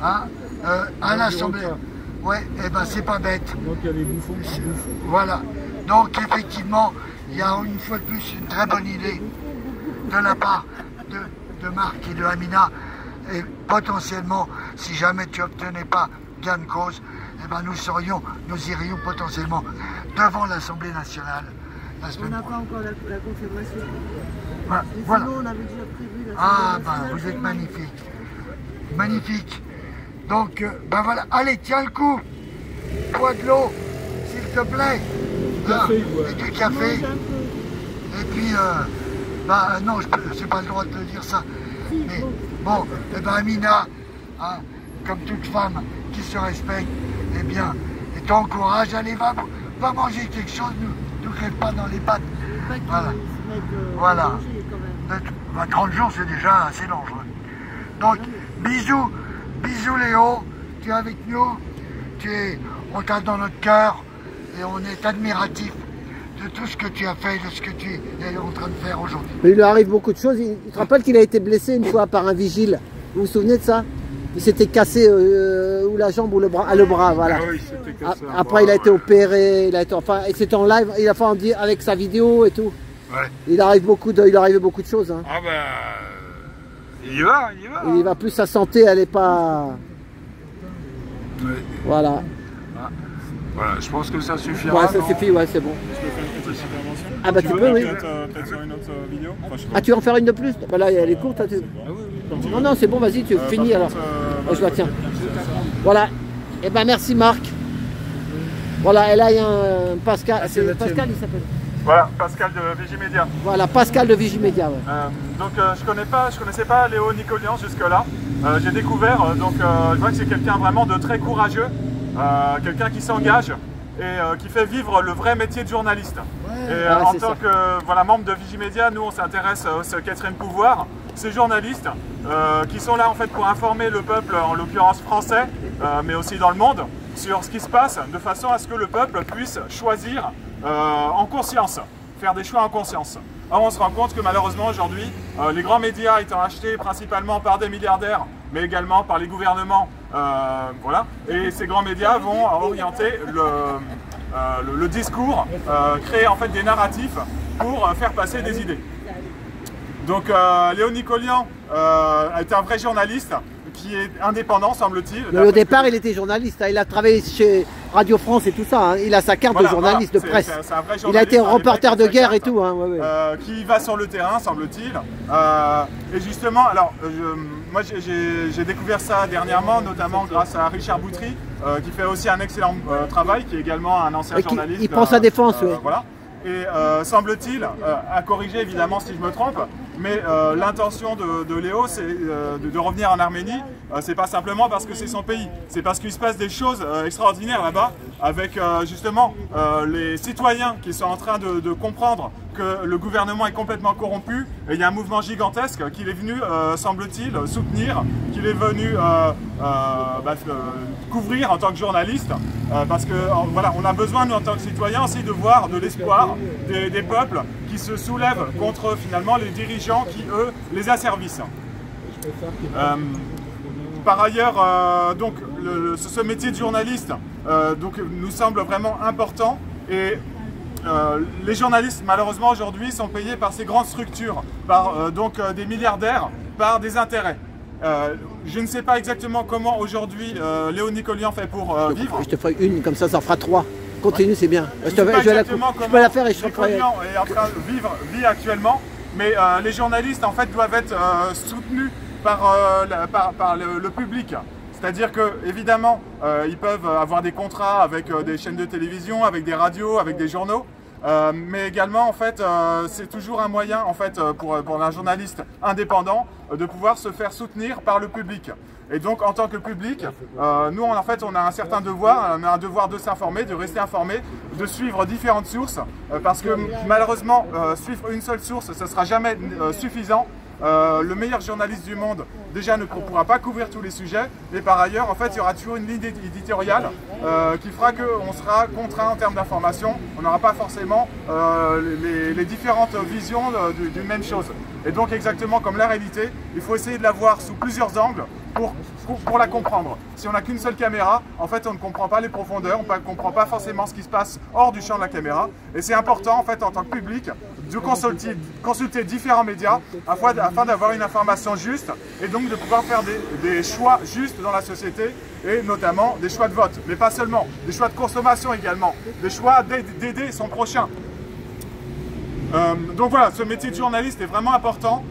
hein, à l'Assemblée. Ouais, et ben c'est pas bête. Donc il y a les bouffons qui bouffent. Voilà. Donc effectivement, il y a une fois de plus une très bonne idée de la part de Marc et de Amina. Et potentiellement, si jamais tu n'obtenais pas gain de cause, eh ben nous irions potentiellement devant l'Assemblée nationale la semaine On n'a pas encore la confirmation. Voilà. Mais Voilà. sinon, on avait déjà prévu la Ah semaine ben nationale, vous êtes c'est magnifique. Magnifique. Donc ben voilà, allez tiens le coup. Bois de l'eau, s'il te plaît. Café, Et du café. Mange un peu. Et puis bah non, je n'ai pas le droit de te dire ça. Mais bon, et ben Amina, hein, comme toute femme qui se respecte, eh bien, et t'encourage, allez, va manger quelque chose, ne crève pas dans les pattes. Pas qu'ils Voilà. se mettent Voilà. en danger, quand même. Bah, 30 jours, c'est déjà assez dangereux. Donc, bisous, bisous Léo, tu es avec nous, on t'a dans notre cœur et on est admiratif de tout ce que tu as fait, de ce que tu es en train de faire aujourd'hui. Mais il lui arrive beaucoup de choses. Il te rappelle qu'il a été blessé une fois par un vigile. Vous vous souvenez de ça? Il s'était cassé ou la jambe ou le bras, voilà. Ah oui, c'était cassé un Après, bras, il a été ouais. opéré, enfin, et c'était en live, il a fait avec sa vidéo et tout. Ouais. Il arrive beaucoup de choses. Hein. Ah ben, il y va, il y va. Il va plus, sa santé, elle est pas... Ouais. Voilà. Voilà, je pense que ça suffira. Ouais, ça non suffit, ouais, c'est bon. Je peux faire une petite intervention? Ah bah tu peux, oui. Peut-être sur une autre vidéo? Enfin, je sais pas. Ah, tu veux en faire une de plus? Bah là, elle est courte. Hein, Ah oui, oui. Non, non, c'est bon, vas-y, tu finis Par alors. contre, Je la tiens. Voilà. Eh ben merci Marc. Voilà, et là il y a un Pascal. C'est Pascal, il s'appelle. Voilà, Pascal de Vigimedia. Voilà, Pascal de Vigimedia. Ouais. Donc je connaissais pas Léo Nicolian jusque-là. J'ai découvert, je vois que c'est quelqu'un vraiment de très courageux, quelqu'un qui s'engage et qui fait vivre le vrai métier de journaliste. Et Ah, en c'est tant ça. que membre de Vigimedia, nous on s'intéresse au quatrième pouvoir. Ces journalistes qui sont là en fait pour informer le peuple, en l'occurrence français, mais aussi dans le monde, sur ce qui se passe, de façon à ce que le peuple puisse choisir en conscience, faire des choix en conscience. Or, on se rend compte que malheureusement aujourd'hui, les grands médias étant achetés principalement par des milliardaires, mais également par les gouvernements, voilà, et ces grands médias vont orienter le discours, créer en fait des narratifs pour faire passer des idées. Donc Léo Nicolian est un vrai journaliste qui est indépendant, semble-t-il. Au départ, il était journaliste. Hein. Il a travaillé chez Radio France et tout ça. Hein. Il a sa carte Voilà, de journaliste de presse. c'est un vrai Il a été journaliste, reporter avec de sa guerre et carte, tout. Hein. Ouais, ouais. Qui va sur le terrain, semble-t-il. Et justement, alors, moi j'ai découvert ça dernièrement, notamment grâce à Richard Boutry, qui fait aussi un excellent travail, qui est également un ancien journaliste. Il prend sa défense, oui. Voilà. Et semble-t-il, à corriger évidemment si je me trompe, mais l'intention de Léo, c'est de revenir en Arménie. C'est pas simplement parce que c'est son pays, c'est parce qu'il se passe des choses extraordinaires là-bas, avec justement les citoyens qui sont en train de comprendre que le gouvernement est complètement corrompu. Et il y a un mouvement gigantesque qu'il est venu, semble-t-il, soutenir, qu'il est venu couvrir en tant que journaliste, parce que voilà, on a besoin, nous, en tant que citoyens aussi, de voir de l'espoir des peuples qui se soulèvent contre finalement les dirigeants qui, eux, les asservissent. Par ailleurs, donc, ce métier de journaliste nous semble vraiment important, et les journalistes, malheureusement, aujourd'hui, sont payés par ces grandes structures, par des milliardaires, par des intérêts. Je ne sais pas exactement comment aujourd'hui Léo Nicolian fait pour vivre. Je te ferai une, comme ça en fera 3. Continue, c'est bien. Je ne sais pas exactement je peux la faire et je te ferai. Nicolian est en train de vivre actuellement, mais les journalistes en fait doivent être soutenus par le public. C'est-à-dire que évidemment, ils peuvent avoir des contrats avec des chaînes de télévision, avec des radios, avec des journaux. Mais également, en fait, c'est toujours un moyen, en fait, pour un journaliste indépendant, de pouvoir se faire soutenir par le public. Et donc, en tant que public, nous, en fait, on a un certain devoir, on a un devoir de s'informer, de rester informé, de suivre différentes sources, parce que malheureusement, suivre une seule source, ce ne sera jamais suffisant. Le meilleur journaliste du monde déjà ne pourra pas couvrir tous les sujets, et par ailleurs en fait il y aura toujours une ligne éditoriale qui fera qu'on sera contraint en termes d'information. On n'aura pas forcément les différentes visions d'une même chose, et donc exactement comme la réalité, il faut essayer de la voir sous plusieurs angles pour la comprendre. Si on n'a qu'une seule caméra, en fait, on ne comprend pas les profondeurs, on ne comprend pas forcément ce qui se passe hors du champ de la caméra. Et c'est important, en fait, en tant que public, de consulter différents médias afin d'avoir une information juste et donc de pouvoir faire des choix justes dans la société et notamment des choix de vote. Mais pas seulement, des choix de consommation également, des choix d'aider son prochain. Donc voilà, ce métier de journaliste est vraiment important.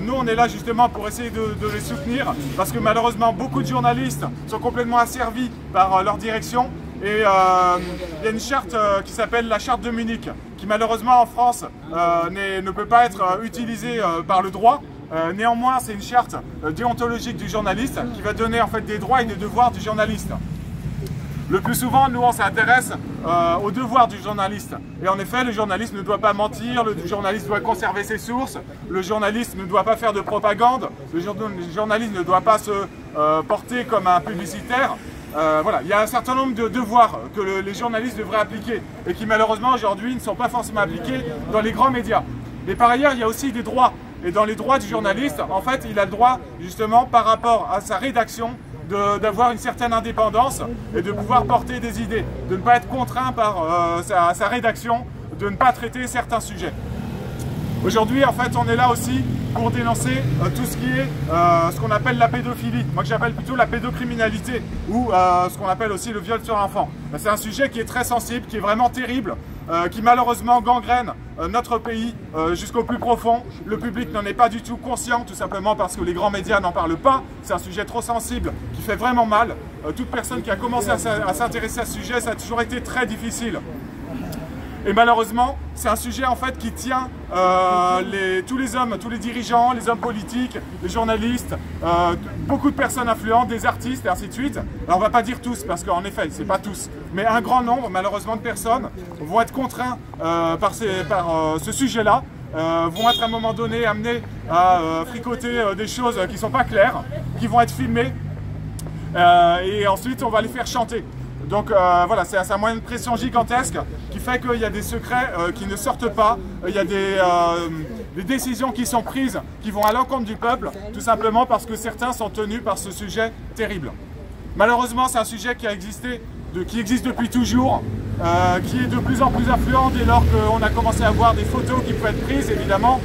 Nous, on est là justement pour essayer de les soutenir parce que malheureusement, beaucoup de journalistes sont complètement asservis par leur direction. Et il y a une charte qui s'appelle la charte de Munich, qui malheureusement en France ne peut pas être utilisée par le droit. Néanmoins, c'est une charte déontologique du journaliste qui va donner en fait des droits et des devoirs du journaliste. Le plus souvent, nous, on s'intéresse aux devoirs du journaliste. Et en effet, le journaliste ne doit pas mentir, le journaliste doit conserver ses sources, le journaliste ne doit pas faire de propagande, le journaliste ne doit pas se porter comme un publicitaire. Voilà, il y a un certain nombre de devoirs que les journalistes devraient appliquer et qui malheureusement aujourd'hui ne sont pas forcément appliqués dans les grands médias. Mais par ailleurs, il y a aussi des droits. Et dans les droits du journaliste, en fait, il a le droit justement par rapport à sa rédaction d'avoir une certaine indépendance et de pouvoir porter des idées, de ne pas être contraint par sa rédaction, de ne pas traiter certains sujets. Aujourd'hui, en fait, on est là aussi pour dénoncer tout ce qui est ce qu'on appelle la pédophilie. Moi, que j'appelle plutôt la pédocriminalité ou ce qu'on appelle aussi le viol sur enfant. C'est un sujet qui est très sensible, qui est vraiment terrible, qui malheureusement gangrène notre pays jusqu'au plus profond. Le public n'en est pas du tout conscient, tout simplement parce que les grands médias n'en parlent pas. C'est un sujet trop sensible qui fait vraiment mal. Toute personne qui a commencé à s'intéresser à ce sujet, ça a toujours été très difficile. Et malheureusement, c'est un sujet en fait qui tient tous les hommes, tous les dirigeants, les hommes politiques, les journalistes, beaucoup de personnes influentes, des artistes et ainsi de suite. Alors on ne va pas dire tous parce qu'en effet, c'est pas tous, mais un grand nombre malheureusement de personnes vont être contraints par ce sujet-là, vont être à un moment donné amenés à fricoter des choses qui ne sont pas claires, qui vont être filmées et ensuite on va les faire chanter. Donc voilà, c'est un moyen de pression gigantesque qui fait qu'il y a des secrets qui ne sortent pas, il y a des décisions qui sont prises qui vont à l'encontre du peuple, tout simplement parce que certains sont tenus par ce sujet terrible. Malheureusement, c'est un sujet qui existe depuis toujours, qui est de plus en plus influent dès lors qu'on a commencé à voir des photos qui peuvent être prises, évidemment.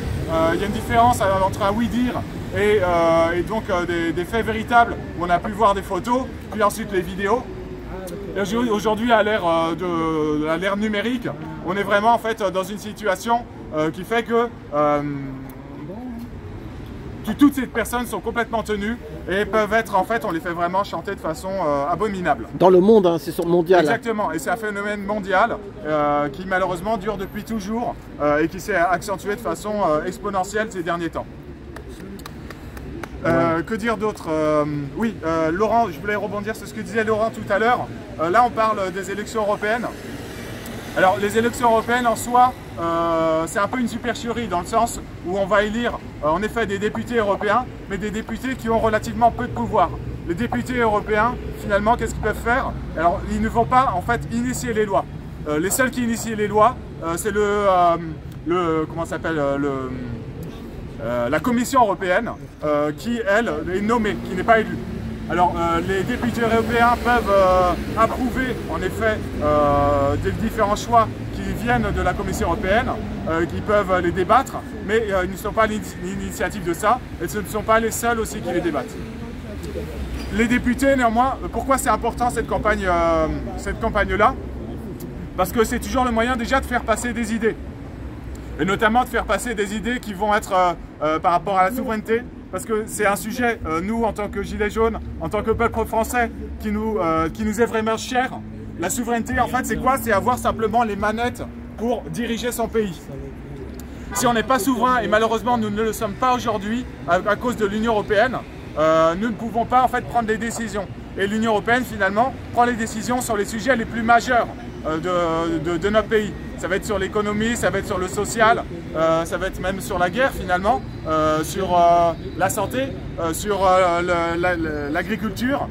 Il y a une différence entre un oui-dire et donc des faits véritables où on a pu voir des photos, puis ensuite les vidéos. Aujourd'hui, à l'ère numérique, on est vraiment en fait dans une situation qui fait que toutes ces personnes sont complètement tenues et peuvent être, en fait, on les fait vraiment chanter de façon abominable. Dans le monde, hein, c'est mondial. Exactement, et c'est un phénomène mondial qui malheureusement dure depuis toujours et qui s'est accentué de façon exponentielle ces derniers temps. Que dire d'autre? Oui, Laurent, je voulais rebondir sur ce que disait Laurent tout à l'heure. Là, on parle des élections européennes. Alors, les élections européennes en soi, c'est un peu une supercherie dans le sens où on va élire en effet des députés européens, mais des députés qui ont relativement peu de pouvoir. Les députés européens, finalement, qu'est-ce qu'ils peuvent faire? Alors, ils ne vont pas en fait initier les lois. Les seuls qui initient les lois, c'est comment ça s'appelle, la Commission européenne, qui, elle, est nommée, qui n'est pas élue. Alors, les députés européens peuvent approuver, en effet, des différents choix qui viennent de la Commission européenne, qui peuvent les débattre, mais ils ne sont pas l'initiative de ça, et ce ne sont pas les seuls aussi qui les débattent. Les députés, néanmoins, pourquoi c'est important cette campagne-là? Parce que c'est toujours le moyen déjà de faire passer des idées. Et notamment de faire passer des idées qui vont être par rapport à la souveraineté, parce que c'est un sujet, nous, en tant que Gilets jaunes, en tant que peuple français, qui nous est vraiment cher. La souveraineté, en fait, c'est quoi? C'est avoir simplement les manettes pour diriger son pays. Si on n'est pas souverain, et malheureusement nous ne le sommes pas aujourd'hui, à cause de l'Union européenne, nous ne pouvons pas en fait prendre des décisions. Et l'Union européenne, finalement, prend les décisions sur les sujets les plus majeurs de notre pays. Ça va être sur l'économie, ça va être sur le social, ça va être même sur la guerre finalement, sur la santé, sur l'agriculture.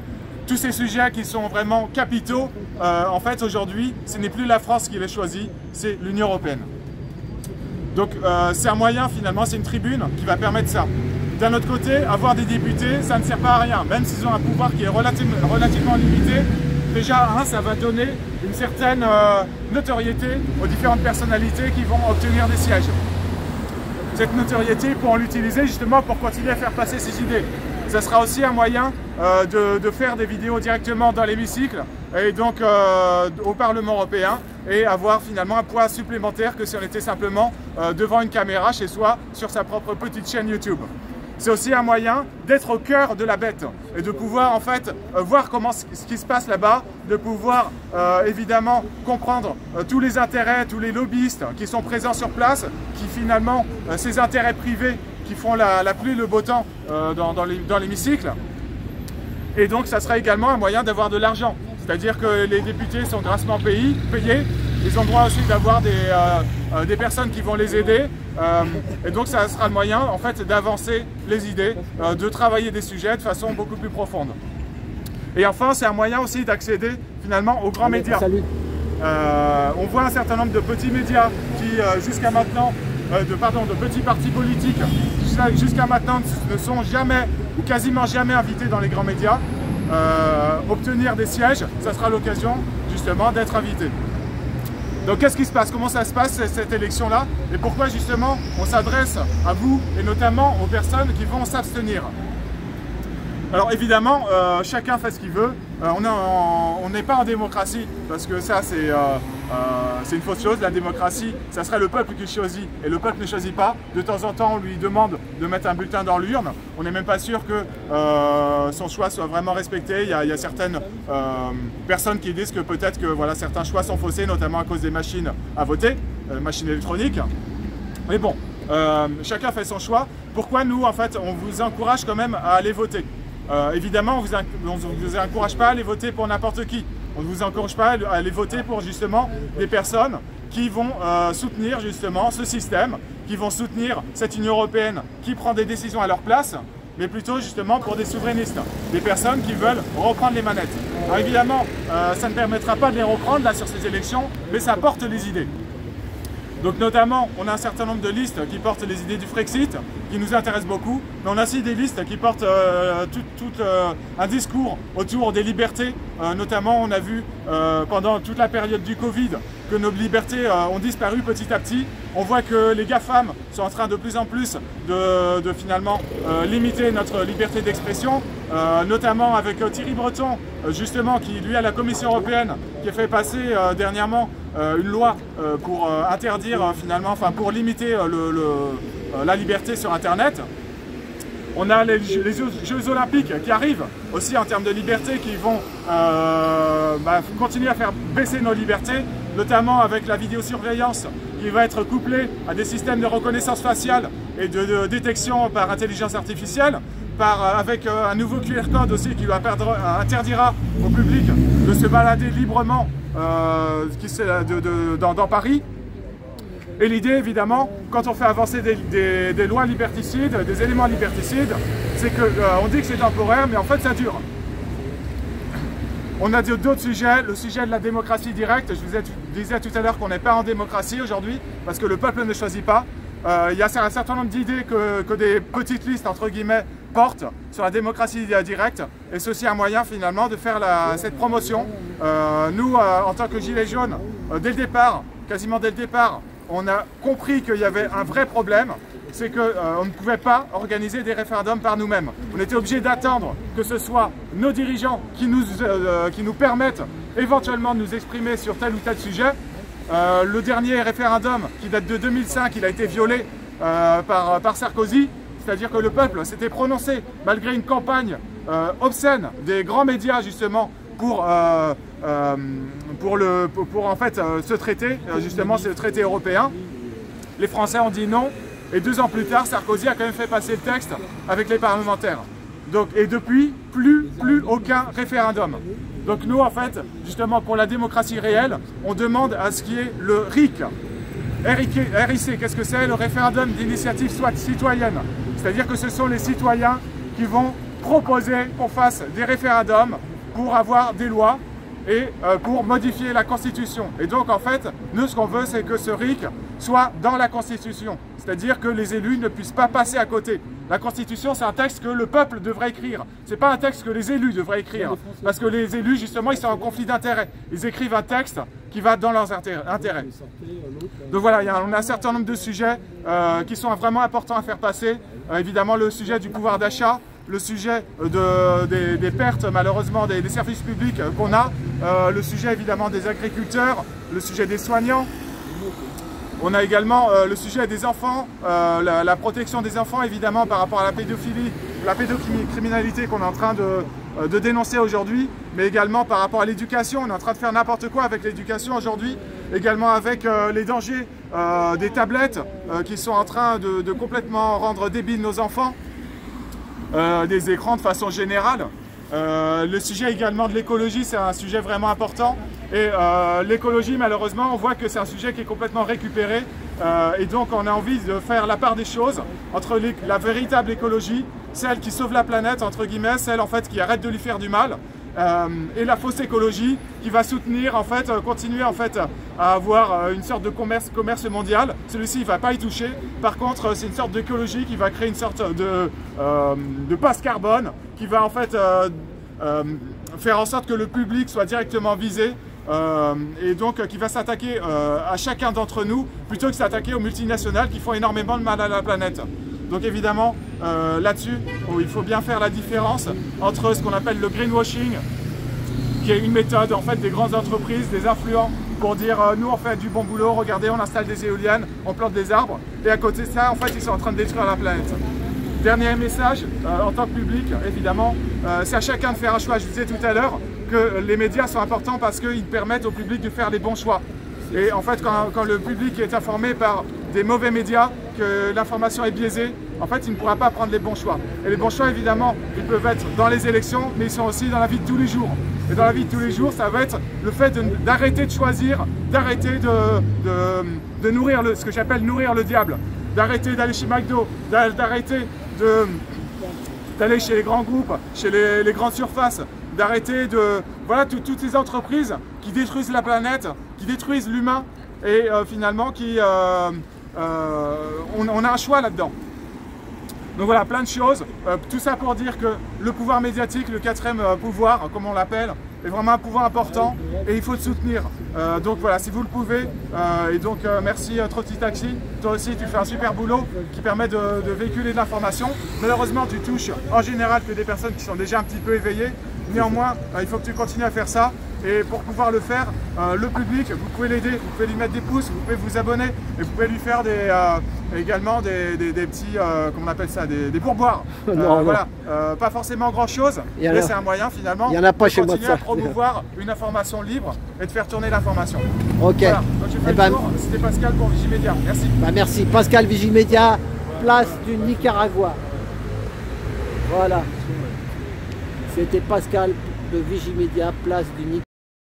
Tous ces sujets qui sont vraiment capitaux, en fait aujourd'hui, ce n'est plus la France qui les choisit, c'est l'Union européenne. Donc c'est un moyen finalement, c'est une tribune qui va permettre ça. d'un autre côté, avoir des députés, ça ne sert pas à rien, même s'ils ont un pouvoir qui est relativement limité. Déjà, ça va donner une certaine notoriété aux différentes personnalités qui vont obtenir des sièges. Cette notoriété, ils pourront l'utiliser justement pour continuer à faire passer ces idées. Ça sera aussi un moyen de faire des vidéos directement dans l'hémicycle et donc au Parlement européen et avoir finalement un poids supplémentaire que si on était simplement devant une caméra chez soi sur sa propre petite chaîne YouTube. C'est aussi un moyen d'être au cœur de la bête et de pouvoir en fait voir comment ce qui se passe là-bas, de pouvoir évidemment comprendre tous les intérêts, tous les lobbyistes qui sont présents sur place, qui finalement, ces intérêts privés qui font la pluie et le beau temps dans l'hémicycle. Et donc ça sera également un moyen d'avoir de l'argent, c'est-à-dire que les députés sont grassement payés, ils ont droit aussi d'avoir des personnes qui vont les aider. Et donc ça sera le moyen en fait d'avancer les idées, de travailler des sujets de façon beaucoup plus profonde. Et enfin c'est un moyen aussi d'accéder finalement aux grands médias. On voit un certain nombre de petits médias qui jusqu'à maintenant, de petits partis politiques qui jusqu'à maintenant ne sont jamais ou quasiment jamais invités dans les grands médias. Obtenir des sièges, ça sera l'occasion justement d'être invité. Donc qu'est-ce qui se passe? Comment ça se passe cette élection-là? Et pourquoi justement on s'adresse à vous et notamment aux personnes qui vont s'abstenir? Alors évidemment, chacun fait ce qu'il veut. On n'est pas en démocratie parce que ça c'est une fausse chose. La démocratie, ça serait le peuple qui choisit et le peuple ne choisit pas. De temps en temps, on lui demande de mettre un bulletin dans l'urne. On n'est même pas sûr que son choix soit vraiment respecté. Il y a certaines personnes qui disent que peut-être que voilà, certains choix sont faussés, notamment à cause des machines à voter, machines électroniques. Mais bon, chacun fait son choix. Pourquoi nous, en fait, on vous encourage quand même à aller voter? Évidemment, on ne vous encourage pas à aller voter pour n'importe qui. On ne vous encourage pas à aller voter pour justement des personnes qui vont soutenir justement ce système, qui vont soutenir cette Union européenne qui prend des décisions à leur place, mais plutôt justement pour des souverainistes, des personnes qui veulent reprendre les manettes. Alors évidemment, ça ne permettra pas de les reprendre là sur ces élections, mais ça porte les idées. Donc notamment, on a un certain nombre de listes qui portent les idées du Frexit, qui nous intéressent beaucoup, mais on a aussi des listes qui portent un discours autour des libertés. Notamment, on a vu pendant toute la période du Covid que nos libertés ont disparu petit à petit. On voit que les GAFAM sont en train de plus en plus de finalement limiter notre liberté d'expression, notamment avec Thierry Breton, justement, qui lui à la Commission européenne, qui a fait passer dernièrement une loi pour interdire finalement, enfin pour limiter la liberté sur Internet. On a les Jeux Olympiques qui arrivent aussi en termes de liberté, qui vont continuer à faire baisser nos libertés, notamment avec la vidéosurveillance qui va être couplée à des systèmes de reconnaissance faciale et de détection par intelligence artificielle, avec un nouveau QR code aussi qui interdira au public de se balader librement dans Paris. Et l'idée, évidemment, quand on fait avancer des lois liberticides, des éléments liberticides, c'est qu'on dit que c'est temporaire, mais en fait ça dure. On a d'autres sujets, le sujet de la démocratie directe. Je vous disais tout à l'heure qu'on n'est pas en démocratie aujourd'hui, parce que le peuple ne choisit pas. Il y a un certain nombre d'idées que des petites listes, entre guillemets, portent sur la démocratie directe. Et c'est aussi un moyen, finalement, de faire cette promotion. Nous, en tant que Gilets jaunes, dès le départ, quasiment dès le départ, on a compris qu'il y avait un vrai problème, c'est qu'on ne pouvait pas organiser des référendums par nous-mêmes. On était obligé d'attendre que ce soit nos dirigeants qui nous permettent éventuellement de nous exprimer sur tel ou tel sujet. Le dernier référendum, qui date de 2005, il a été violé par Sarkozy, c'est-à-dire que le peuple s'était prononcé malgré une campagne obscène des grands médias justement pour en fait ce traité, justement c'est le traité européen. Les Français ont dit non, et 2 ans plus tard, Sarkozy a quand même fait passer le texte avec les parlementaires. Donc, et depuis, plus aucun référendum. Donc nous, en fait, justement pour la démocratie réelle, on demande à ce qu'il y ait le RIC. RIC, qu'est-ce que c'est? Le référendum d'initiative citoyenne. C'est-à-dire que ce sont les citoyens qui vont proposer qu'on fasse des référendums pour avoir des lois et pour modifier la Constitution. Et donc en fait, nous ce qu'on veut, c'est que ce RIC soit dans la Constitution. C'est-à-dire que les élus ne puissent pas passer à côté. La Constitution, c'est un texte que le peuple devrait écrire. C'est pas un texte que les élus devraient écrire. Parce que les élus, justement, ils sont en conflit d'intérêts. Ils écrivent un texte qui va dans leurs intérêts. Donc voilà, on a un certain nombre de sujets qui sont vraiment importants à faire passer. Évidemment, le sujet du pouvoir d'achat, le sujet des pertes, malheureusement, des services publics qu'on a, le sujet, évidemment, des agriculteurs, le sujet des soignants. On a également le sujet des enfants, la protection des enfants, évidemment, par rapport à la pédophilie, la pédocriminalité qu'on est en train de dénoncer aujourd'hui, mais également par rapport à l'éducation. On est en train de faire n'importe quoi avec l'éducation aujourd'hui, également avec les dangers des tablettes qui sont en train de complètement rendre débiles nos enfants, des écrans de façon générale. Le sujet également de l'écologie, c'est un sujet vraiment important. Et l'écologie, malheureusement, on voit que c'est un sujet qui est complètement récupéré. Et donc, on a envie de faire la part des choses entre la véritable écologie, celle qui sauve la planète, entre guillemets, celle en fait qui arrête de lui faire du mal, et la fausse écologie qui va soutenir, en fait, continuer en fait à avoir une sorte de commerce mondial. Celui-ci, il ne va pas y toucher. Par contre, c'est une sorte d'écologie qui va créer une sorte de passe carbone, qui va en fait faire en sorte que le public soit directement visé. Et donc qui va s'attaquer à chacun d'entre nous plutôt que s'attaquer aux multinationales qui font énormément de mal à la planète. Donc évidemment là-dessus il faut bien faire la différence entre ce qu'on appelle le greenwashing, qui est une méthode en fait des grandes entreprises, des influents, pour dire nous on fait du bon boulot, regardez on installe des éoliennes, on plante des arbres, et à côté de ça en fait ils sont en train de détruire la planète. Dernier message en tant que public, évidemment, c'est à chacun de faire un choix. Je disais tout à l'heure que les médias sont importants parce qu'ils permettent au public de faire les bons choix. Et en fait, quand le public est informé par des mauvais médias, que l'information est biaisée, en fait, il ne pourra pas prendre les bons choix. Et les bons choix, évidemment, ils peuvent être dans les élections, mais ils sont aussi dans la vie de tous les jours. Et dans la vie de tous les jours, ça va être le fait d'arrêter de choisir, d'arrêter de nourrir ce que j'appelle nourrir le diable, d'arrêter d'aller chez McDo, d'arrêter d'aller chez les grands groupes, chez les grandes surfaces, d'arrêter voilà, toutes ces entreprises qui détruisent la planète, qui détruisent l'humain, et finalement on a un choix là-dedans. Donc voilà, plein de choses. Tout ça pour dire que le pouvoir médiatique, le quatrième pouvoir, comme on l'appelle, est vraiment un pouvoir important et il faut le soutenir. Donc voilà, si vous le pouvez. Et donc merci Trotti Taxi. Toi aussi, tu fais un super boulot qui permet de véhiculer de l'information. Malheureusement, tu touches en général que des personnes qui sont déjà un petit peu éveillées. Néanmoins, il faut que tu continues à faire ça. Et pour pouvoir le faire, le public, vous pouvez l'aider, vous pouvez lui mettre des pouces, vous pouvez vous abonner et vous pouvez lui faire également des petits, comment on appelle ça, des pourboires. Voilà, pas forcément grand chose, mais c'est un moyen finalement de continuer à promouvoir une information libre et de faire tourner l'information. Ok. Voilà. Donc j'ai fait le tour. C'était Pascal pour Vigimédia. Merci. Merci. Pascal Vigimédia, place du Nicaragua. Voilà. C'était Pascal de Vigimédia, place du Nicaragua.